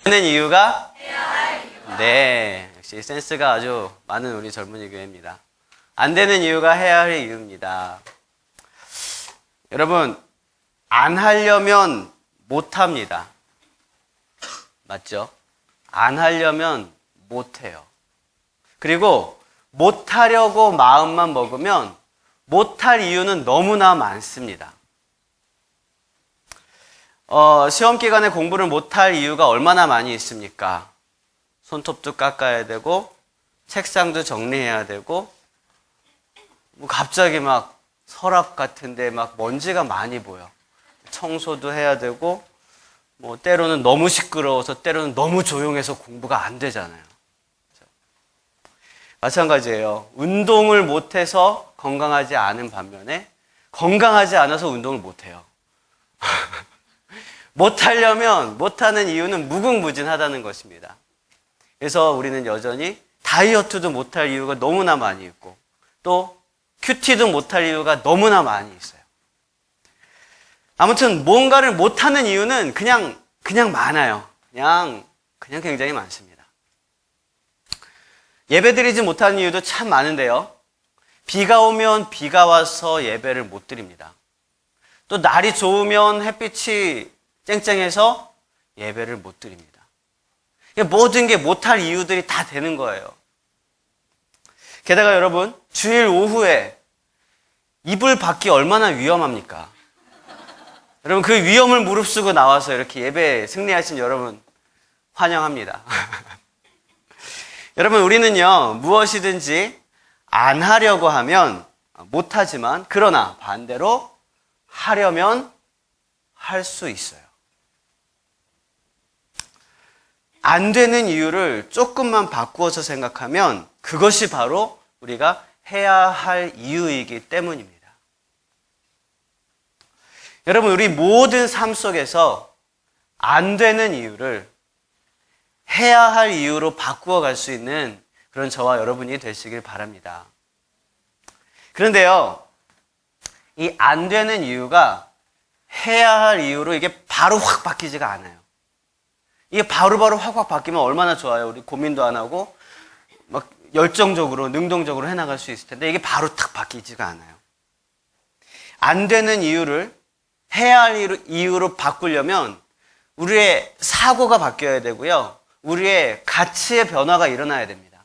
되는 이유가? 네, 역시 센스가 아주 많은 우리 젊은이 교회입니다. 안 되는 이유가 해야 할 이유입니다. 여러분, 안 하려면 못 합니다. 맞죠? 안 하려면 못 해요. 그리고 못 하려고 마음만 먹으면 못 할 이유는 너무나 많습니다. 시험 기간에 공부를 못 할 이유가 얼마나 많이 있습니까? 손톱도 깎아야 되고, 책상도 정리해야 되고, 뭐 갑자기 막 서랍 같은데 막 먼지가 많이 보여. 청소도 해야 되고, 뭐 때로는 너무 시끄러워서 때로는 너무 조용해서 공부가 안 되잖아요. 마찬가지예요. 운동을 못해서 건강하지 않은 반면에 건강하지 않아서 운동을 못해요. 못하려면 못하는 이유는 무궁무진하다는 것입니다. 그래서 우리는 여전히 다이어트도 못할 이유가 너무나 많이 있고 또 큐티도 못할 이유가 너무나 많이 있어요. 아무튼 뭔가를 못하는 이유는 그냥 많아요. 그냥 굉장히 많습니다. 예배드리지 못하는 이유도 참 많은데요. 비가 오면 비가 와서 예배를 못 드립니다. 또 날이 좋으면 햇빛이 쨍쨍해서 예배를 못 드립니다. 모든 게 못할 이유들이 다 되는 거예요. 게다가 여러분, 주일 오후에 이불 밖이 얼마나 위험합니까? 여러분, 그 위험을 무릅쓰고 나와서 이렇게 예배에 승리하신 여러분 환영합니다. 여러분, 우리는요, 무엇이든지 안 하려고 하면 못하지만, 그러나 반대로 하려면 할 수 있어요. 안 되는 이유를 조금만 바꾸어서 생각하면 그것이 바로 우리가 해야 할 이유이기 때문입니다. 여러분, 우리 모든 삶 속에서 안 되는 이유를 해야 할 이유로 바꾸어 갈 수 있는 그런 저와 여러분이 되시길 바랍니다. 그런데요, 이 안 되는 이유가 해야 할 이유로 이게 바로 확 바뀌지가 않아요. 이게 바로바로 확 바뀌면 얼마나 좋아요. 우리 고민도 안 하고 막 열정적으로, 능동적으로 해나갈 수 있을 텐데 이게 바로 탁 바뀌지가 않아요. 안 되는 이유를 해야 할 이유로 바꾸려면 우리의 사고가 바뀌어야 되고요. 우리의 가치의 변화가 일어나야 됩니다.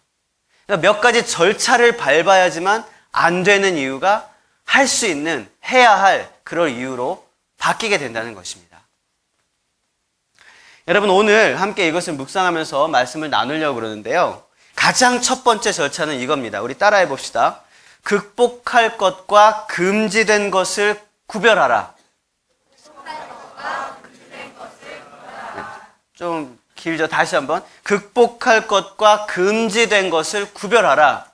그러니까 몇 가지 절차를 밟아야지만 안 되는 이유가 할 수 있는, 해야 할 그럴 이유로 바뀌게 된다는 것입니다. 여러분, 오늘 함께 이것을 묵상하면서 말씀을 나누려고 그러는데요. 가장 첫 번째 절차는 이겁니다. 우리 따라해 봅시다. 극복할 것과 금지된 것을 구별하라. 좀 길죠? 다시 한번. 극복할 것과 금지된 것을 구별하라.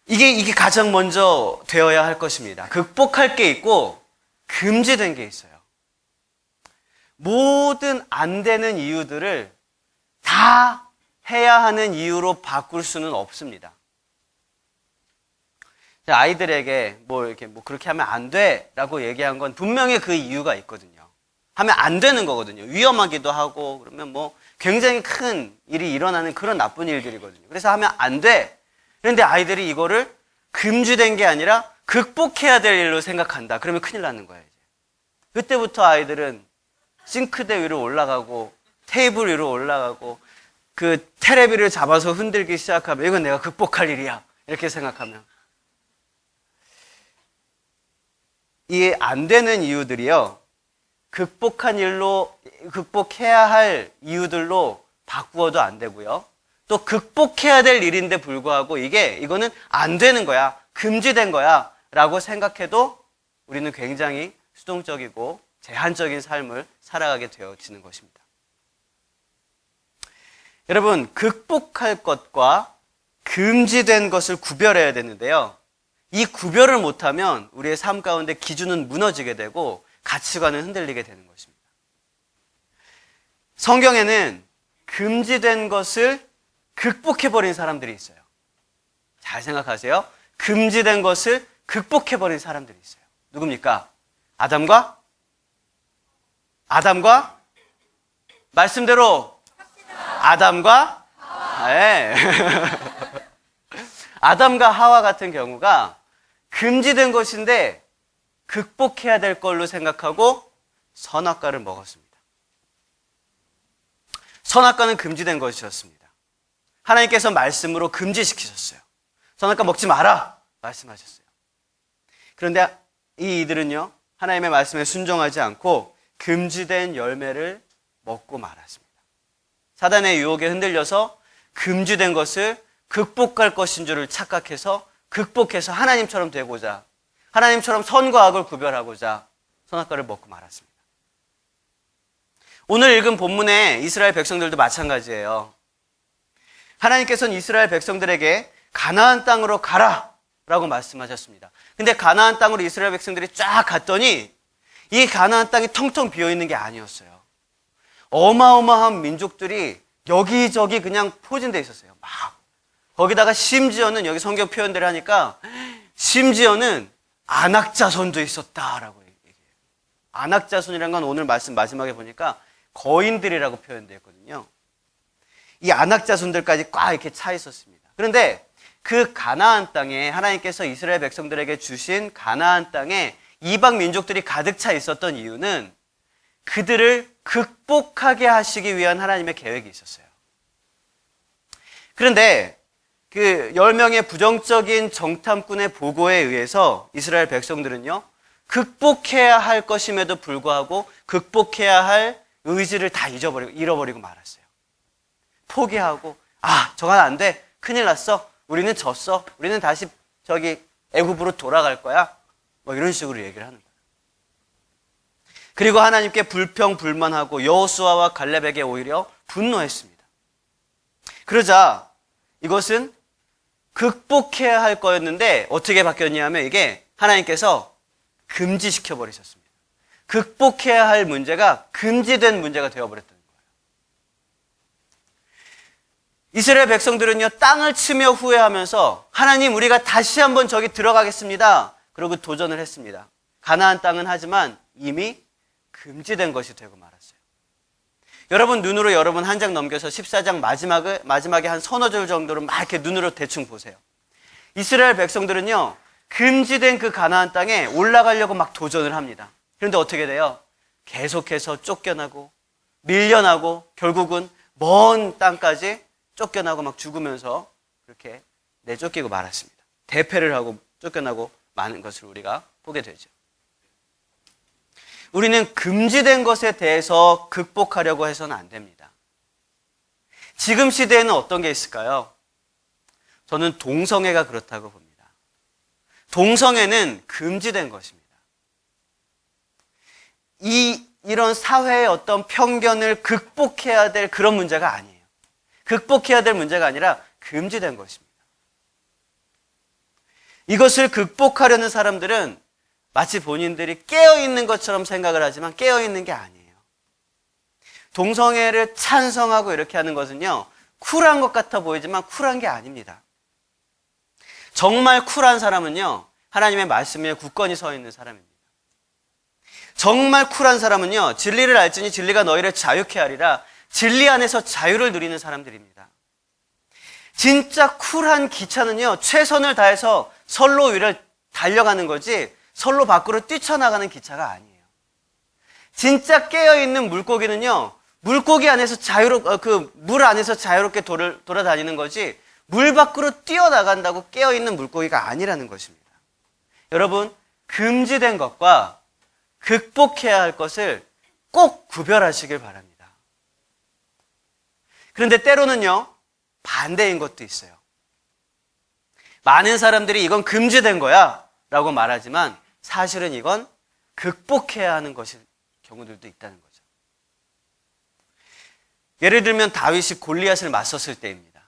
이게 가장 먼저 되어야 할 것입니다. 극복할 게 있고 금지된 게 있어요. 모든 안 되는 이유들을 다 해야 하는 이유로 바꿀 수는 없습니다. 아이들에게 이렇게 그렇게 하면 안 돼라고 얘기한 건 분명히 그 이유가 있거든요. 하면 안 되는 거거든요. 위험하기도 하고 그러면 굉장히 큰 일이 일어나는 그런 나쁜 일들이거든요. 그래서 하면 안 돼. 그런데 아이들이 이거를 금지된 게 아니라 극복해야 될 일로 생각한다. 그러면 큰일 나는 거예요. 이제. 그때부터 아이들은 싱크대 위로 올라가고 테이블 위로 올라가고 그 테레비를 잡아서 흔들기 시작하면 이건 내가 극복할 일이야. 이렇게 생각하면. 이 안 되는 이유들이요. 극복해야 할 이유들로 바꾸어도 안 되고요. 또 극복해야 될 일인데 불구하고 이거는 안 되는 거야. 금지된 거야. 라고 생각해도 우리는 굉장히 수동적이고 제한적인 삶을 살아가게 되어지는 것입니다. 여러분, 극복할 것과 금지된 것을 구별해야 되는데요. 이 구별을 못하면 우리의 삶 가운데 기준은 무너지게 되고 가치관은 흔들리게 되는 것입니다. 성경에는 금지된 것을 극복해버린 사람들이 있어요. 잘 생각하세요. 금지된 것을 극복해버린 사람들이 있어요. 누굽니까? 아담과 아담과 말씀대로 아담과 네. 아담과 하와 같은 경우가 금지된 것인데 극복해야 될 걸로 생각하고 선악과를 먹었습니다. 선악과는 금지된 것이었습니다. 하나님께서 말씀으로 금지시키셨어요. 선악과 먹지 마라 말씀하셨어요. 그런데 이들은요, 하나님의 말씀에 순종하지 않고 금지된 열매를 먹고 말았습니다. 사단의 유혹에 흔들려서 금지된 것을 극복할 것인 줄을 착각해서 극복해서 하나님처럼 되고자, 하나님처럼 선과 악을 구별하고자 선악과를 먹고 말았습니다. 오늘 읽은 본문의 이스라엘 백성들도 마찬가지예요. 하나님께서는 이스라엘 백성들에게 가나안 땅으로 가라 라고 말씀하셨습니다. 근데 가나안 땅으로 이스라엘 백성들이 쫙 갔더니 이 가나안 땅이 텅텅 비어있는 게 아니었어요. 어마어마한 민족들이 여기저기 그냥 포진되어 있었어요. 막. 거기다가 심지어는 여기 성경 표현대로 하니까 심지어는 안악자손도 있었다라고 얘기해요. 안악자손이라는 건 오늘 말씀 마지막에 보니까 거인들이라고 표현되어 있거든요. 이 안악자손들까지 꽉 이렇게 차 있었습니다. 그런데 그 가나안 땅에 하나님께서 이스라엘 백성들에게 주신 가나안 땅에 이방 민족들이 가득 차 있었던 이유는 그들을 극복하게 하시기 위한 하나님의 계획이 있었어요. 그런데 그 10명의 부정적인 정탐꾼의 보고에 의해서 이스라엘 백성들은요, 극복해야 할 것임에도 불구하고 극복해야 할 의지를 다 잃어버리고 말았어요. 포기하고, 저건 안 돼. 큰일 났어. 우리는 졌어. 우리는 다시 애굽으로 돌아갈 거야. 뭐 이런 식으로 얘기를 하는 거예요. 그리고 하나님께 불평불만하고 여호수아와 갈렙에게 오히려 분노했습니다. 그러자 이것은 극복해야 할 거였는데 어떻게 바뀌었냐면 이게 하나님께서 금지시켜 버리셨습니다. 극복해야 할 문제가 금지된 문제가 되어버렸다는 거예요. 이스라엘 백성들은요, 땅을 치며 후회하면서 하나님, 우리가 다시 한번 저기 들어가겠습니다. 그러고 도전을 했습니다. 가나안 땅은 하지만 이미 금지된 것이 되고 말았어요. 여러분 눈으로 여러분 한 장 넘겨서 14장 마지막에 한 서너 줄 정도로 막 이렇게 눈으로 대충 보세요. 이스라엘 백성들은요, 금지된 그 가나안 땅에 올라가려고 막 도전을 합니다. 그런데 어떻게 돼요? 계속해서 쫓겨나고 밀려나고 결국은 먼 땅까지 쫓겨나고 막 죽으면서 그렇게 내쫓기고 말았습니다. 대패를 하고 쫓겨나고 마는 것을 우리가 보게 되죠. 우리는 금지된 것에 대해서 극복하려고 해서는 안 됩니다. 지금 시대에는 어떤 게 있을까요? 저는 동성애가 그렇다고 봅니다. 동성애는 금지된 것입니다. 이런 사회의 어떤 편견을 극복해야 될 그런 문제가 아니에요. 극복해야 될 문제가 아니라 금지된 것입니다. 이것을 극복하려는 사람들은 마치 본인들이 깨어있는 것처럼 생각을 하지만 깨어있는 게 아니에요. 동성애를 찬성하고 이렇게 하는 것은요, 쿨한 것 같아 보이지만 쿨한 게 아닙니다. 정말 쿨한 사람은요, 하나님의 말씀 위에 굳건히 서 있는 사람입니다. 정말 쿨한 사람은요, 진리를 알지니 진리가 너희를 자유케 하리라, 진리 안에서 자유를 누리는 사람들입니다. 진짜 쿨한 기차는요, 최선을 다해서 선로 위를 달려가는 거지 선로 밖으로 뛰쳐나가는 기차가 아니에요. 진짜 깨어있는 물고기는요, 물고기 안에서 물 안에서 자유롭게 돌아다니는 거지 물 밖으로 뛰어나간다고 깨어있는 물고기가 아니라는 것입니다. 여러분, 금지된 것과 극복해야 할 것을 꼭 구별하시길 바랍니다. 그런데 때로는요, 반대인 것도 있어요. 많은 사람들이 이건 금지된 거야 라고 말하지만 사실은 이건 극복해야 하는 것일 경우들도 있다는 거죠. 예를 들면 다윗이 골리앗을 맞섰을 때입니다.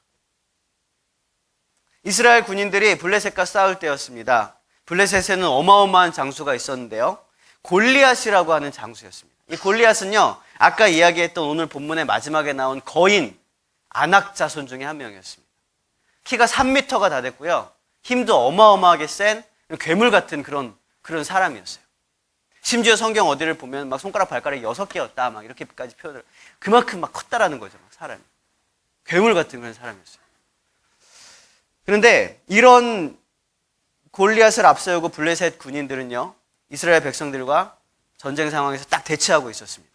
이스라엘 군인들이 블레셋과 싸울 때였습니다. 블레셋에는 어마어마한 장수가 있었는데요, 골리앗이라고 하는 장수였습니다. 이 골리앗은요, 아까 이야기했던 오늘 본문의 마지막에 나온 거인 아낙 자손 중에 한 명이었습니다. 키가 3m가 다 됐고요, 힘도 어마어마하게 센 괴물 같은 그런 사람이었어요. 심지어 성경 어디를 보면 막 손가락 발가락이 6개였다 막 이렇게까지 표현을, 그만큼 막 컸다라는 거죠. 막 사람이 괴물 같은 그런 사람이었어요. 그런데 이런 골리앗을 앞세우고 블레셋 군인들은요, 이스라엘 백성들과 전쟁 상황에서 딱 대치하고 있었습니다.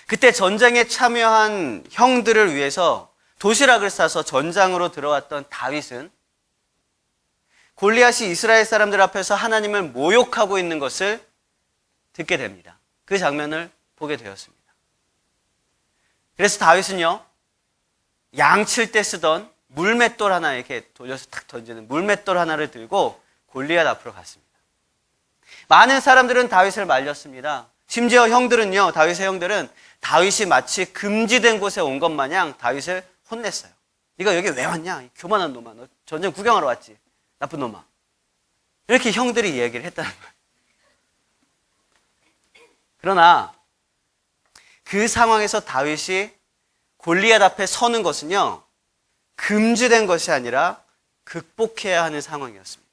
그때 전쟁에 참여한 형들을 위해서 도시락을 싸서 전장으로 들어왔던 다윗은 골리앗이 이스라엘 사람들 앞에서 하나님을 모욕하고 있는 것을 듣게 됩니다. 그 장면을 보게 되었습니다. 그래서 다윗은요, 양칠 때 쓰던 물맷돌 하나, 이렇게 돌려서 탁 던지는 물맷돌 하나를 들고 골리앗 앞으로 갔습니다. 많은 사람들은 다윗을 말렸습니다. 심지어 형들은요, 다윗의 형들은 다윗이 마치 금지된 곳에 온 것 마냥 다윗을 혼냈어요. 네가 여기 왜 왔냐? 이 교만한 놈아. 너 전쟁 구경하러 왔지. 나쁜 놈아. 이렇게 형들이 얘기를 했다는 거예요. 그러나 그 상황에서 다윗이 골리앗 앞에 서는 것은요, 금지된 것이 아니라 극복해야 하는 상황이었습니다.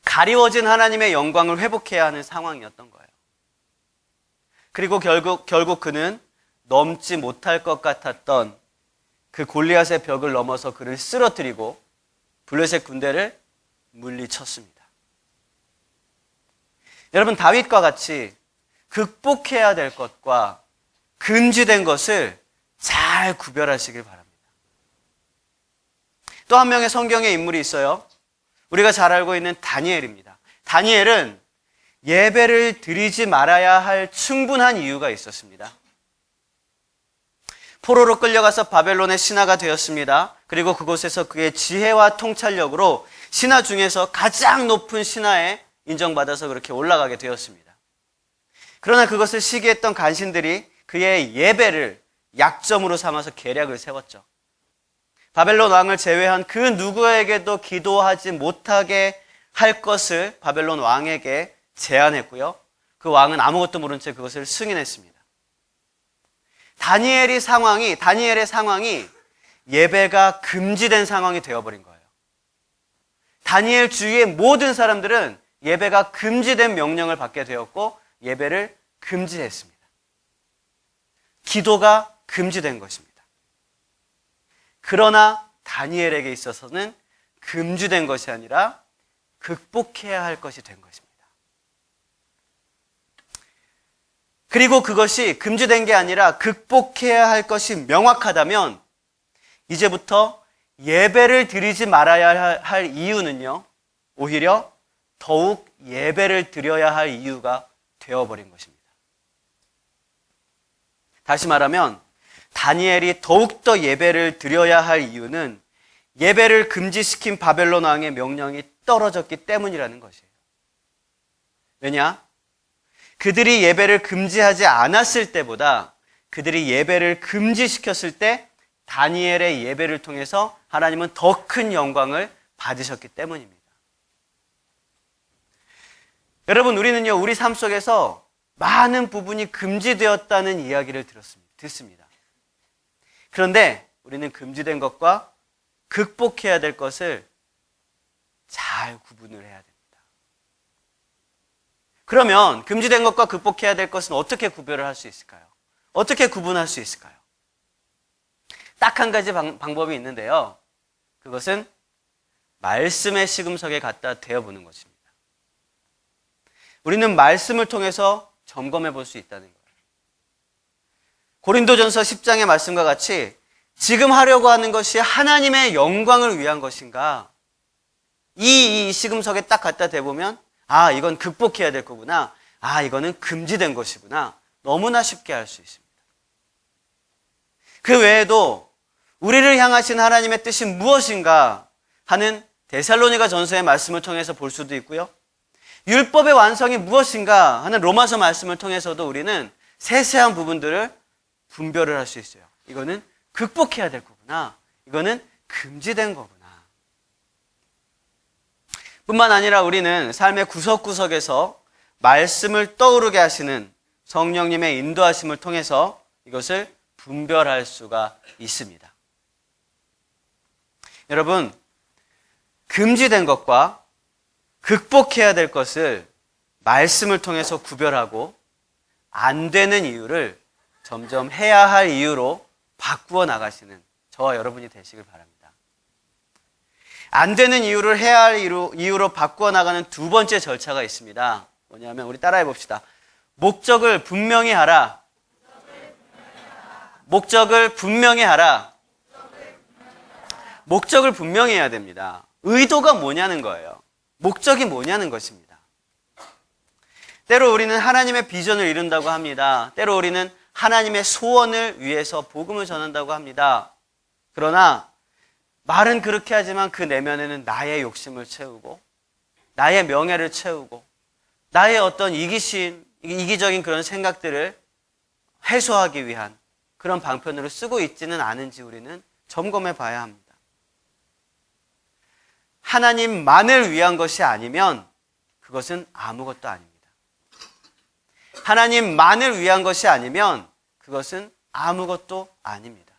가리워진 하나님의 영광을 회복해야 하는 상황이었던 거예요. 그리고 결국 그는 넘지 못할 것 같았던 그 골리앗의 벽을 넘어서 그를 쓰러뜨리고 블레셋 군대를 물리쳤습니다. 여러분, 다윗과 같이 극복해야 될 것과 금지된 것을 잘 구별하시길 바랍니다. 또 한 명의 성경의 인물이 있어요. 우리가 잘 알고 있는 다니엘입니다. 다니엘은 예배를 드리지 말아야 할 충분한 이유가 있었습니다. 포로로 끌려가서 바벨론의 신하가 되었습니다. 그리고 그곳에서 그의 지혜와 통찰력으로 신하 중에서 가장 높은 신하에 인정받아서 그렇게 올라가게 되었습니다. 그러나 그것을 시기했던 간신들이 그의 예배를 약점으로 삼아서 계략을 세웠죠. 바벨론 왕을 제외한 그 누구에게도 기도하지 못하게 할 것을 바벨론 왕에게 제안했고요. 그 왕은 아무것도 모른 채 그것을 승인했습니다. 다니엘의 상황이 예배가 금지된 상황이 되어버린 거예요. 다니엘 주위의 모든 사람들은 예배가 금지된 명령을 받게 되었고 예배를 금지했습니다. 기도가 금지된 것입니다. 그러나 다니엘에게 있어서는 금지된 것이 아니라 극복해야 할 것이 된 것입니다. 그리고 그것이 금지된 게 아니라 극복해야 할 것이 명확하다면 이제부터 예배를 드리지 말아야 할 이유는요, 오히려 더욱 예배를 드려야 할 이유가 되어버린 것입니다. 다시 말하면 다니엘이 더욱더 예배를 드려야 할 이유는 예배를 금지시킨 바벨론 왕의 명령이 떨어졌기 때문이라는 것이에요. 왜냐? 그들이 예배를 금지하지 않았을 때보다 그들이 예배를 금지시켰을 때 다니엘의 예배를 통해서 하나님은 더 큰 영광을 받으셨기 때문입니다. 여러분, 우리는요, 우리 삶 속에서 많은 부분이 금지되었다는 이야기를 듣습니다. 그런데 우리는 금지된 것과 극복해야 될 것을 잘 구분을 해야 됩니다. 그러면 금지된 것과 극복해야 될 것은 어떻게 구별을 할 수 있을까요? 어떻게 구분할 수 있을까요? 딱 한 가지 방법이 있는데요. 그것은 말씀의 시금석에 갖다 대어보는 것입니다. 우리는 말씀을 통해서 점검해 볼 수 있다는 거예요. 고린도전서 10장의 말씀과 같이 지금 하려고 하는 것이 하나님의 영광을 위한 것인가? 이 시금석에 딱 갖다 대보면 아, 이건 극복해야 될 거구나. 아, 이거는 금지된 것이구나. 너무나 쉽게 알 수 있습니다. 그 외에도 우리를 향하신 하나님의 뜻이 무엇인가 하는 데살로니가 전서의 말씀을 통해서 볼 수도 있고요. 율법의 완성이 무엇인가 하는 로마서 말씀을 통해서도 우리는 세세한 부분들을 분별을 할 수 있어요. 이거는 극복해야 될 거구나. 이거는 금지된 거구나. 뿐만 아니라 우리는 삶의 구석구석에서 말씀을 떠오르게 하시는 성령님의 인도하심을 통해서 이것을 분별할 수가 있습니다. 여러분, 금지된 것과 극복해야 될 것을 말씀을 통해서 구별하고 안 되는 이유를 점점 해야 할 이유로 바꾸어 나가시는 저와 여러분이 되시길 바랍니다. 안 되는 이유를 해야 할 이유로 바꾸어 나가는 두 번째 절차가 있습니다. 뭐냐면 우리 따라해 봅시다. 목적을 분명히 하라. 목적을 분명히 하라. 목적을 분명히 해야 됩니다. 의도가 뭐냐는 거예요. 목적이 뭐냐는 것입니다. 때로 우리는 하나님의 비전을 이룬다고 합니다. 때로 우리는 하나님의 소원을 위해서 복음을 전한다고 합니다. 그러나 말은 그렇게 하지만 그 내면에는 나의 욕심을 채우고 나의 명예를 채우고 나의 어떤 이기적인 그런 생각들을 해소하기 위한 그런 방편으로 쓰고 있지는 않은지 우리는 점검해 봐야 합니다. 하나님만을 위한 것이 아니면 그것은 아무것도 아닙니다. 하나님만을 위한 것이 아니면 그것은 아무것도 아닙니다.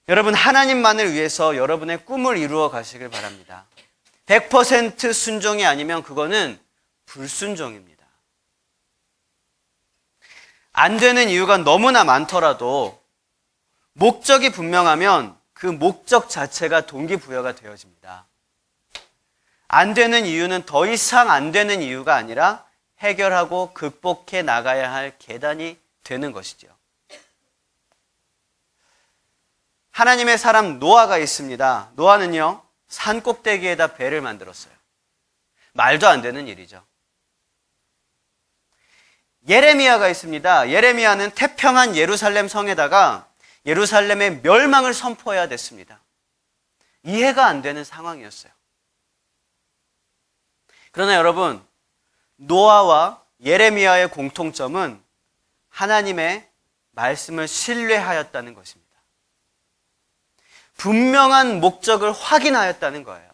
여러분, 하나님만을 위해서 여러분의 꿈을 이루어 가시길 바랍니다. 100% 순종이 아니면 그거는 불순종입니다. 안 되는 이유가 너무나 많더라도 목적이 분명하면 그 목적 자체가 동기부여가 되어집니다. 안 되는 이유는 더 이상 안 되는 이유가 아니라 해결하고 극복해 나가야 할 계단이 되는 것이죠. 하나님의 사람 노아가 있습니다. 노아는요, 산 꼭대기에다 배를 만들었어요. 말도 안 되는 일이죠. 예레미야가 있습니다. 예레미야는 태평한 예루살렘 성에다가 예루살렘의 멸망을 선포해야 됐습니다. 이해가 안 되는 상황이었어요. 그러나 여러분, 노아와 예레미야의 공통점은 하나님의 말씀을 신뢰하였다는 것입니다. 분명한 목적을 확인하였다는 거예요.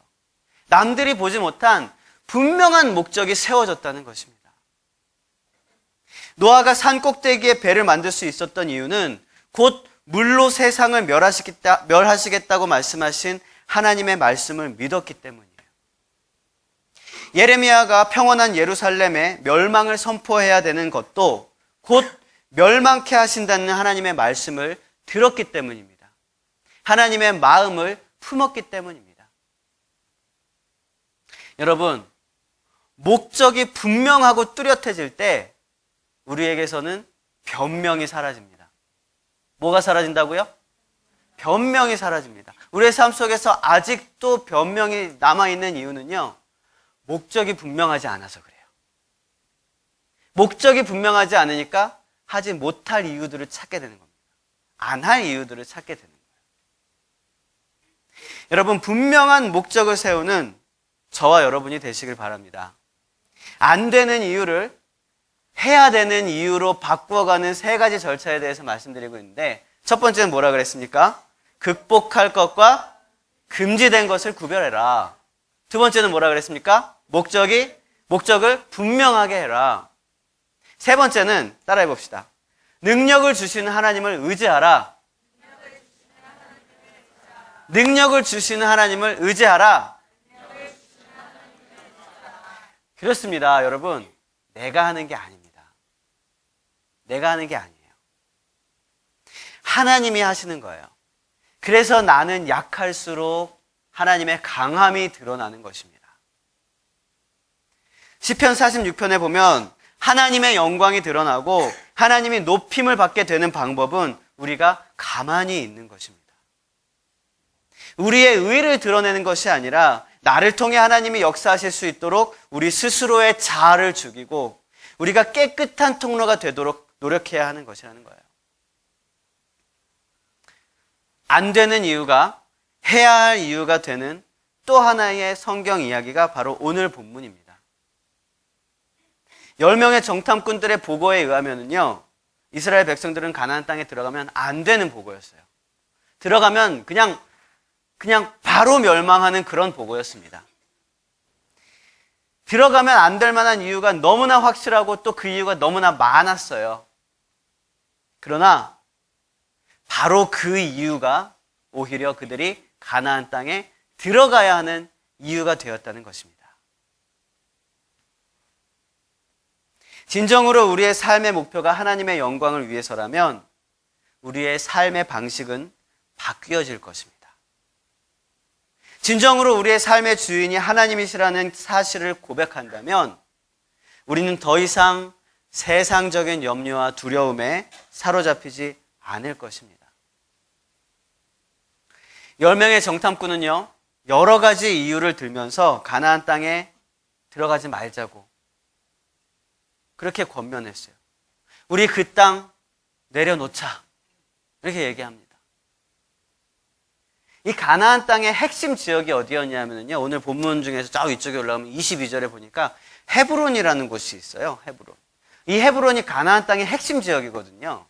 남들이 보지 못한 분명한 목적이 세워졌다는 것입니다. 노아가 산 꼭대기에 배를 만들 수 있었던 이유는 곧 물로 세상을 멸하시겠다고 말씀하신 하나님의 말씀을 믿었기 때문이에요. 예레미야가 평온한 예루살렘에 멸망을 선포해야 되는 것도 곧 멸망케 하신다는 하나님의 말씀을 들었기 때문입니다. 하나님의 마음을 품었기 때문입니다. 여러분, 목적이 분명하고 뚜렷해질 때 우리에게서는 변명이 사라집니다. 뭐가 사라진다고요? 변명이 사라집니다. 우리의 삶 속에서 아직도 변명이 남아있는 이유는요, 목적이 분명하지 않아서 그래요. 목적이 분명하지 않으니까 하지 못할 이유들을 찾게 되는 겁니다. 안 할 이유들을 찾게 되는 거예요. 여러분, 분명한 목적을 세우는 저와 여러분이 되시길 바랍니다. 안 되는 이유를 해야 되는 이유로 바꾸어가는 세 가지 절차에 대해서 말씀드리고 있는데, 첫 번째는 뭐라 그랬습니까? 극복할 것과 금지된 것을 구별해라. 두 번째는 뭐라 그랬습니까? 목적을 분명하게 해라. 세 번째는 따라해 봅시다. 능력을 주시는 하나님을 의지하라. 능력을 주시는 하나님을 의지하라. 그렇습니다, 여러분. 내가 하는 게 아닙니다. 내가 하는 게 아니에요. 하나님이 하시는 거예요. 그래서 나는 약할수록 하나님의 강함이 드러나는 것입니다. 시편 46편에 보면 하나님의 영광이 드러나고 하나님이 높임을 받게 되는 방법은 우리가 가만히 있는 것입니다. 우리의 의를 드러내는 것이 아니라 나를 통해 하나님이 역사하실 수 있도록 우리 스스로의 자아를 죽이고 우리가 깨끗한 통로가 되도록 노력해야 하는 것이라는 거예요. 안 되는 이유가 해야 할 이유가 되는 또 하나의 성경 이야기가 바로 오늘 본문입니다. 10명의 정탐꾼들의 보고에 의하면요, 이스라엘 백성들은 가나안 땅에 들어가면 안 되는 보고였어요. 들어가면 그냥 바로 멸망하는 그런 보고였습니다. 들어가면 안 될 만한 이유가 너무나 확실하고 또 그 이유가 너무나 많았어요. 그러나 바로 그 이유가 오히려 그들이 가나안 땅에 들어가야 하는 이유가 되었다는 것입니다. 진정으로 우리의 삶의 목표가 하나님의 영광을 위해서라면 우리의 삶의 방식은 바뀌어질 것입니다. 진정으로 우리의 삶의 주인이 하나님이시라는 사실을 고백한다면 우리는 더 이상 세상적인 염려와 두려움에 사로잡히지 않을 것입니다. 10명의 정탐꾼은요, 여러 가지 이유를 들면서 가나안 땅에 들어가지 말자고 그렇게 권면했어요. 우리 그 땅 내려놓자. 이렇게 얘기합니다. 이 가나안 땅의 핵심 지역이 어디였냐면요, 오늘 본문 중에서 저 위쪽에 올라오면 22절에 보니까 헤브론이라는 곳이 있어요. 헤브론. 이 헤브론이 가나안 땅의 핵심 지역이거든요.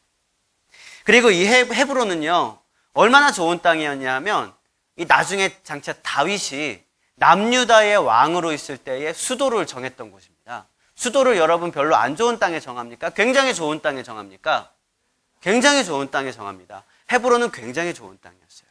그리고 이 헤브론은요, 얼마나 좋은 땅이었냐 하면 이 나중에 장차 다윗이 남유다의 왕으로 있을 때의 수도를 정했던 곳입니다. 수도를 여러분 별로 안 좋은 땅에 정합니까? 굉장히 좋은 땅에 정합니까? 굉장히 좋은 땅에 정합니다. 헤브론은 굉장히 좋은 땅이었어요.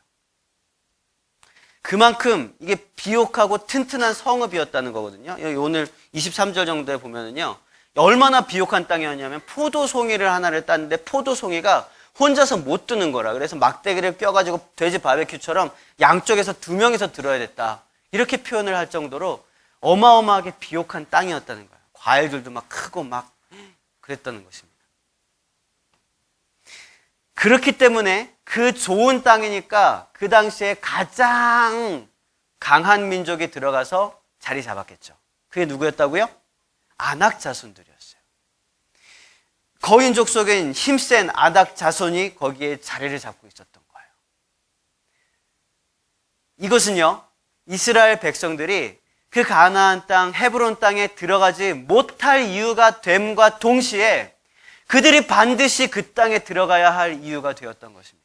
그만큼 이게 비옥하고 튼튼한 성읍이었다는 거거든요. 여기 오늘 23절 정도에 보면은요, 얼마나 비옥한 땅이었냐면 포도송이를 하나를 땄는데 포도송이가 혼자서 못 드는 거라. 그래서 막대기를 껴가지고 돼지 바베큐처럼 양쪽에서 2명이서 들어야 됐다. 이렇게 표현을 할 정도로 어마어마하게 비옥한 땅이었다는 거예요. 과일들도 막 크고 막 그랬다는 것입니다. 그렇기 때문에 그 좋은 땅이니까 그 당시에 가장 강한 민족이 들어가서 자리 잡았겠죠. 그게 누구였다고요? 아낙 자손들이었어요. 거인족 속엔 힘센 아낙 자손이 거기에 자리를 잡고 있었던 거예요. 이것은요, 이스라엘 백성들이 그 가나안 땅, 헤브론 땅에 들어가지 못할 이유가 됨과 동시에 그들이 반드시 그 땅에 들어가야 할 이유가 되었던 것입니다.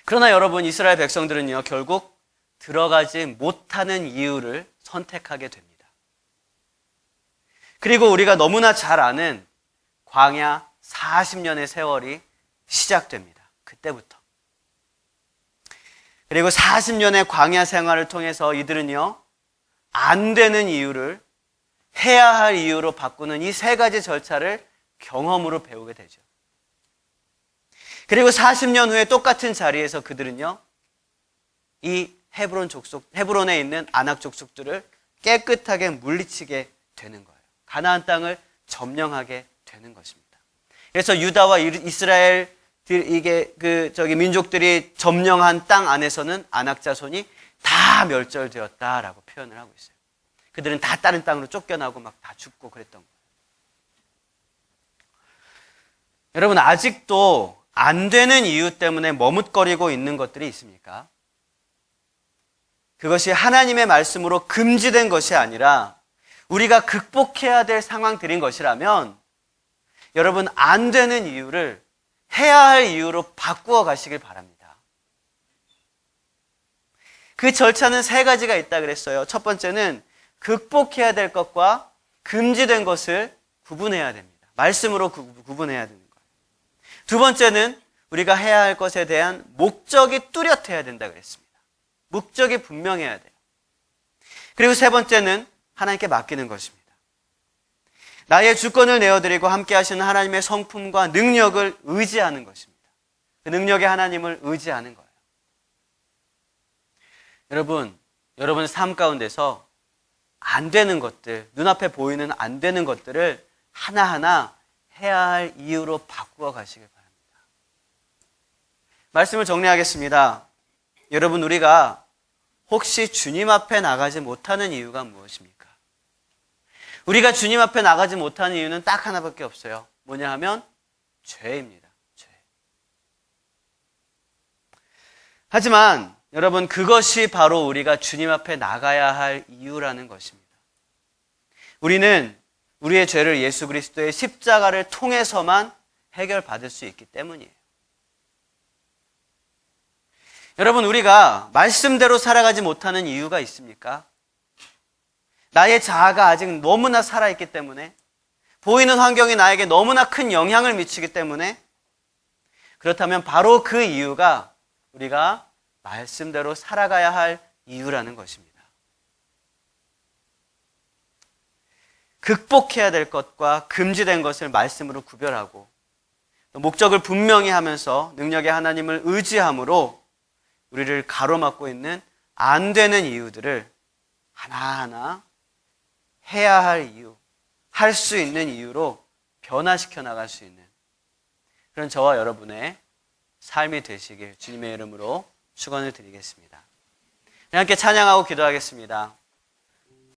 그러나 여러분, 이스라엘 백성들은요, 결국 들어가지 못하는 이유를 선택하게 됩니다. 그리고 우리가 너무나 잘 아는 광야 40년의 세월이 시작됩니다. 그때부터. 그리고 40년의 광야 생활을 통해서 이들은요, 안 되는 이유를 해야 할 이유로 바꾸는 이 3가지 절차를 경험으로 배우게 되죠. 그리고 40년 후에 똑같은 자리에서 그들은요, 이 헤브론에 있는 아낙 족속들을 깨끗하게 물리치게 되는 거예요. 가나안 땅을 점령하게 되는 것입니다. 그래서 유다와 이스라엘 민족들이 점령한 땅 안에서는 아낙 자손이 다 멸절되었다라고 표현을 하고 있어요. 그들은 다 다른 땅으로 쫓겨나고 막 다 죽고 그랬던 거예요. 여러분, 아직도 안 되는 이유 때문에 머뭇거리고 있는 것들이 있습니까? 그것이 하나님의 말씀으로 금지된 것이 아니라 우리가 극복해야 될 상황들인 것이라면 여러분, 안 되는 이유를 해야 할 이유로 바꾸어 가시길 바랍니다. 그 절차는 3가지가 있다 그랬어요. 첫 번째는 극복해야 될 것과 금지된 것을 구분해야 됩니다. 말씀으로 구분해야 되는 거예요. 두 번째는 우리가 해야 할 것에 대한 목적이 뚜렷해야 된다 그랬습니다. 목적이 분명해야 돼요. 그리고 3번째는 하나님께 맡기는 것입니다. 나의 주권을 내어드리고 함께 하시는 하나님의 성품과 능력을 의지하는 것입니다. 그 능력의 하나님을 의지하는 거예요. 여러분의 삶 가운데서 안 되는 것들, 눈앞에 보이는 안 되는 것들을 하나하나 해야 할 이유로 바꾸어 가시길 바랍니다. 말씀을 정리하겠습니다. 여러분, 우리가 혹시 주님 앞에 나가지 못하는 이유가 무엇입니까? 우리가 주님 앞에 나가지 못하는 이유는 딱 하나밖에 없어요. 뭐냐 하면 죄입니다. 죄. 하지만 여러분, 그것이 바로 우리가 주님 앞에 나가야 할 이유라는 것입니다. 우리는 우리의 죄를 예수 그리스도의 십자가를 통해서만 해결받을 수 있기 때문이에요. 여러분, 우리가 말씀대로 살아가지 못하는 이유가 있습니까? 나의 자아가 아직 너무나 살아있기 때문에, 보이는 환경이 나에게 너무나 큰 영향을 미치기 때문에, 그렇다면 바로 그 이유가 우리가 말씀대로 살아가야 할 이유라는 것입니다. 극복해야 될 것과 금지된 것을 말씀으로 구별하고 목적을 분명히 하면서 능력의 하나님을 의지함으로 우리를 가로막고 있는 안 되는 이유들을 하나하나 해야 할 이유, 할 수 있는 이유로 변화시켜 나갈 수 있는 그런 저와 여러분의 삶이 되시길 주님의 이름으로 축원을 드리겠습니다. 함께 찬양하고 기도하겠습니다.